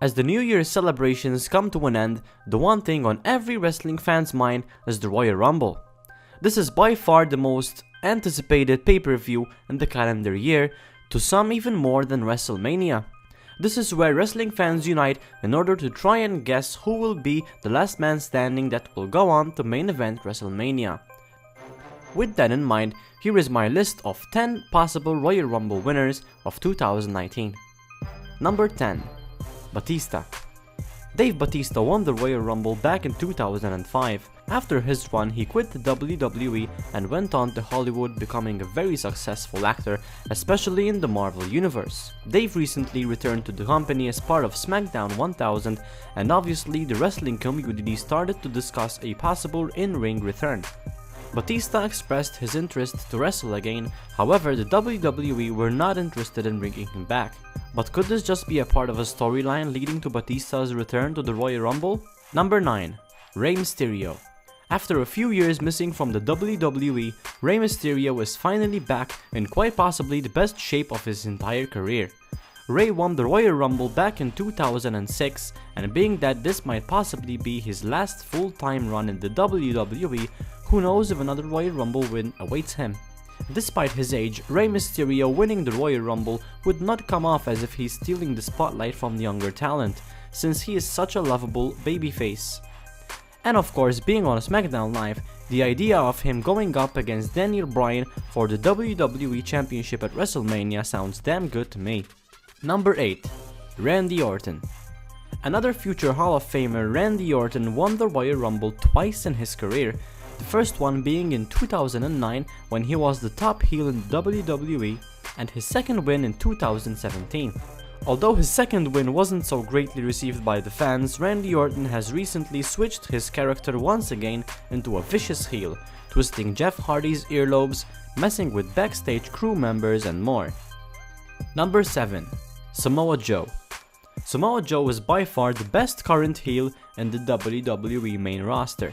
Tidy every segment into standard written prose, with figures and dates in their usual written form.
As the New Year's celebrations come to an end, the one thing on every wrestling fan's mind is the Royal Rumble. This is by far the most anticipated pay-per-view in the calendar year, to some even more than WrestleMania. This is where wrestling fans unite in order to try and guess who will be the last man standing that will go on to main event WrestleMania. With that in mind, here is my list of 10 possible Royal Rumble winners of 2019. Number 10. Batista. Dave Batista won the Royal Rumble back in 2005. After his run, he quit the WWE and went on to Hollywood, becoming a very successful actor, especially in the Marvel Universe. Dave recently returned to the company as part of SmackDown 1000, and obviously the wrestling community started to discuss a possible in-ring return. Batista expressed his interest to wrestle again, however the WWE were not interested in bringing him back. But could this just be a part of a storyline leading to Batista's return to the Royal Rumble? Number 9. Rey Mysterio. After a few years missing from the WWE, Rey Mysterio is finally back in quite possibly the best shape of his entire career. Rey won the Royal Rumble back in 2006, and being that this might possibly be his last full-time run in the WWE, who knows if another Royal Rumble win awaits him. Despite his age, Rey Mysterio winning the Royal Rumble would not come off as if he's stealing the spotlight from the younger talent, since he is such a lovable babyface. And of course, being on SmackDown Live, the idea of him going up against Daniel Bryan for the WWE Championship at WrestleMania sounds damn good to me. Number 8. Randy Orton. Another future Hall of Famer, Randy Orton won the Royal Rumble twice in his career, the first one being in 2009 when he was the top heel in WWE, and his second win in 2017. Although his second win wasn't so greatly received by the fans, Randy Orton has recently switched his character once again into a vicious heel, twisting Jeff Hardy's earlobes, messing with backstage crew members and more. Number 7. Samoa Joe. Samoa Joe is by far the best current heel in the WWE main roster.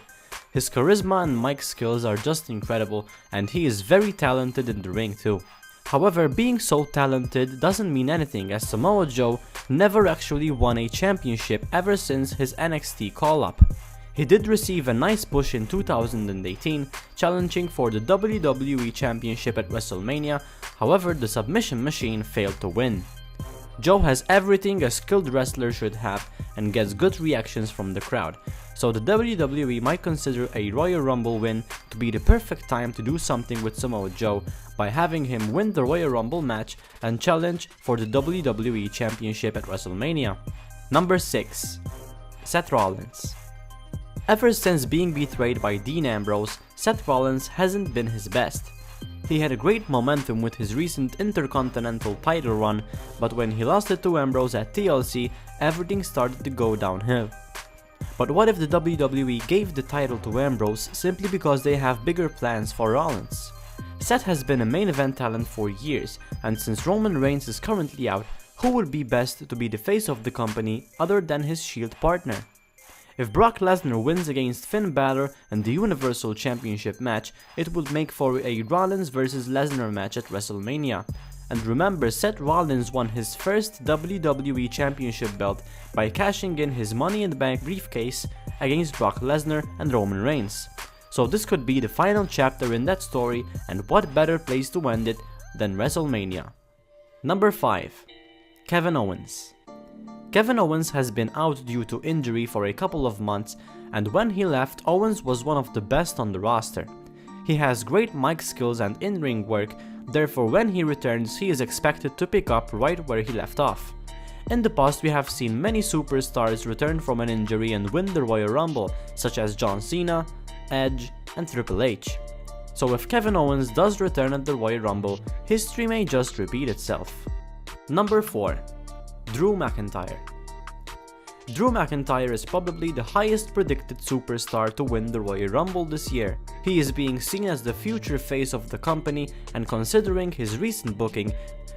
His charisma and mic skills are just incredible, and he is very talented in the ring too. However, being so talented doesn't mean anything, as Samoa Joe never actually won a championship ever since his NXT call-up. He did receive a nice push in 2018, challenging for the WWE Championship at WrestleMania, however the submission machine failed to win. Joe has everything a skilled wrestler should have and gets good reactions from the crowd, so the WWE might consider a Royal Rumble win to be the perfect time to do something with Samoa Joe by having him win the Royal Rumble match and challenge for the WWE Championship at WrestleMania. Number 6. Seth Rollins. Ever since being betrayed by Dean Ambrose, Seth Rollins hasn't been his best. He had a great momentum with his recent Intercontinental title run, but when he lost it to Ambrose at TLC, everything started to go downhill. But what if the WWE gave the title to Ambrose simply because they have bigger plans for Rollins? Seth has been a main event talent for years, and since Roman Reigns is currently out, who would be best to be the face of the company other than his Shield partner? If Brock Lesnar wins against Finn Balor in the Universal Championship match, it would make for a Rollins vs Lesnar match at WrestleMania. And remember, Seth Rollins won his first WWE Championship belt by cashing in his Money in the Bank briefcase against Brock Lesnar and Roman Reigns. So this could be the final chapter in that story, and what better place to end it than WrestleMania. Number 5. Kevin Owens. Kevin Owens has been out due to injury for a couple of months, and when he left, Owens was one of the best on the roster. He has great mic skills and in-ring work, therefore when he returns he is expected to pick up right where he left off. In the past we have seen many superstars return from an injury and win the Royal Rumble, such as John Cena, Edge, and Triple H. So if Kevin Owens does return at the Royal Rumble, history may just repeat itself. Number 4. Drew McIntyre. Drew McIntyre is probably the highest predicted superstar to win the Royal Rumble this year. He is being seen as the future face of the company, and considering his recent booking,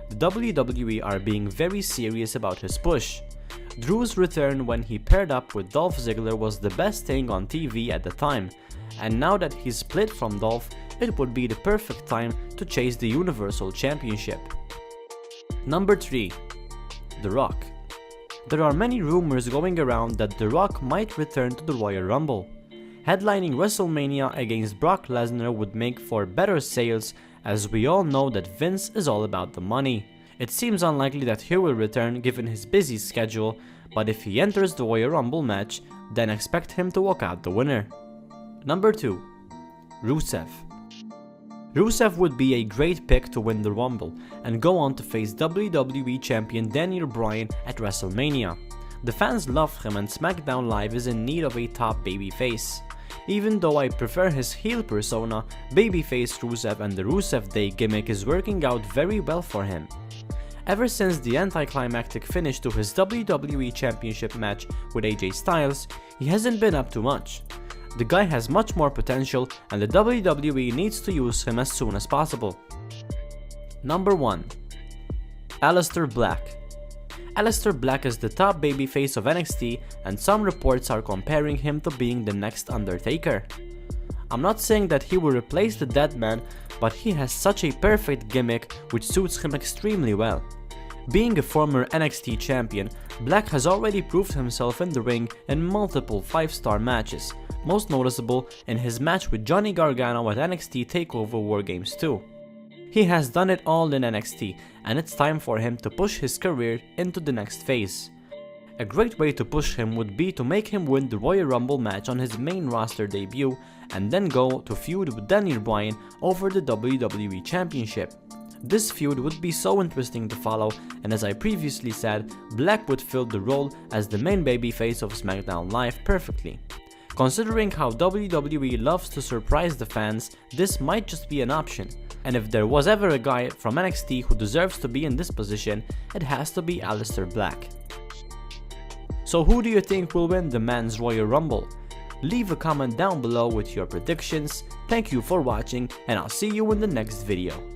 the WWE are being very serious about his push. Drew's return when he paired up with Dolph Ziggler was the best thing on TV at the time, and now that he's split from Dolph, it would be the perfect time to chase the Universal Championship. Number 3. The Rock. There are many rumors going around that The Rock might return to the Royal Rumble. Headlining WrestleMania against Brock Lesnar would make for better sales, as we all know that Vince is all about the money. It seems unlikely that he will return given his busy schedule, but if he enters the Royal Rumble match, then expect him to walk out the winner. Number 2. Rusev. Rusev would be a great pick to win the Rumble and go on to face WWE Champion Daniel Bryan at WrestleMania. The fans love him and SmackDown Live is in need of a top babyface. Even though I prefer his heel persona, babyface Rusev and the Rusev Day gimmick is working out very well for him. Ever since the anticlimactic finish to his WWE Championship match with AJ Styles, he hasn't been up to much. The guy has much more potential and the WWE needs to use him as soon as possible. Number 1. Alistair Black. Alistair Black is the top babyface of NXT and some reports are comparing him to being the next Undertaker. I'm not saying that he will replace the dead man, but he has such a perfect gimmick which suits him extremely well. Being a former NXT champion, Black has already proved himself in the ring in multiple 5-star matches, most noticeable in his match with Johnny Gargano at NXT TakeOver War Games 2. He has done it all in NXT, and it's time for him to push his career into the next phase. A great way to push him would be to make him win the Royal Rumble match on his main roster debut and then go to feud with Daniel Bryan over the WWE Championship. This feud would be so interesting to follow, and as I previously said, Black would fill the role as the main babyface of SmackDown Live perfectly. Considering how WWE loves to surprise the fans, this might just be an option, and if there was ever a guy from NXT who deserves to be in this position, it has to be Alistair Black. So who do you think will win the Men's Royal Rumble? Leave a comment down below with your predictions. Thank you for watching, and I'll see you in the next video.